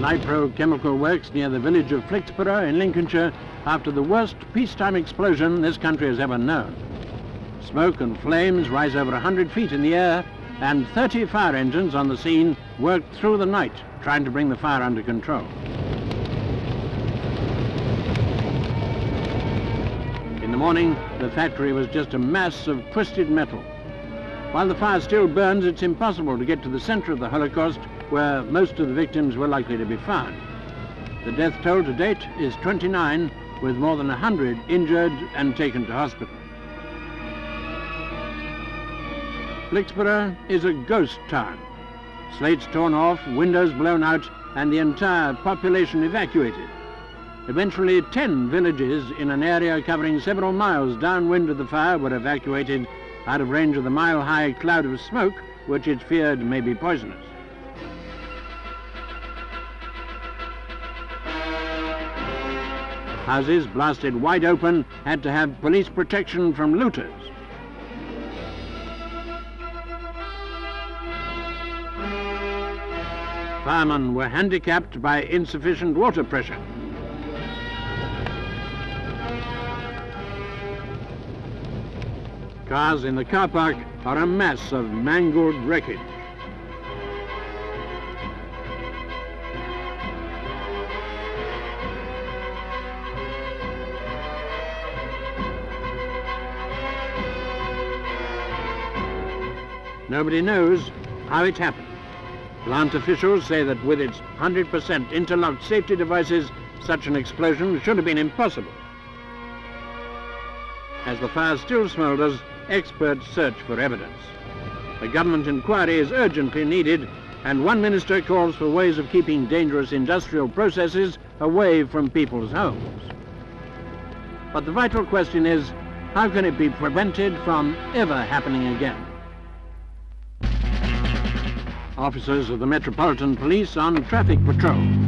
Nypro Chemical Works near the village of Flixborough in Lincolnshire after the worst peacetime explosion this country has ever known. Smoke and flames rise over 100 feet in the air, and 30 fire engines on the scene worked through the night trying to bring the fire under control. In the morning, the factory was just a mass of twisted metal. While the fire still burns, it's impossible to get to the center of the Holocaust, where most of the victims were likely to be found. The death toll to date is 29, with more than 100 injured and taken to hospital. Flixborough is a ghost town. Slates torn off, windows blown out, and the entire population evacuated. Eventually, 10 villages in an area covering several miles downwind of the fire were evacuated out of range of the mile-high cloud of smoke, which it's feared may be poisonous. Houses blasted wide open had to have police protection from looters. Firemen were handicapped by insufficient water pressure. Cars in the car park are a mass of mangled wreckage. Nobody knows how it happened. Plant officials say that with its 100% interlocked safety devices, such an explosion should have been impossible. As the fire still smoulders, experts search for evidence. A government inquiry is urgently needed, and one minister calls for ways of keeping dangerous industrial processes away from people's homes. But the vital question is, how can it be prevented from ever happening again? Officers of the Metropolitan Police on traffic patrol.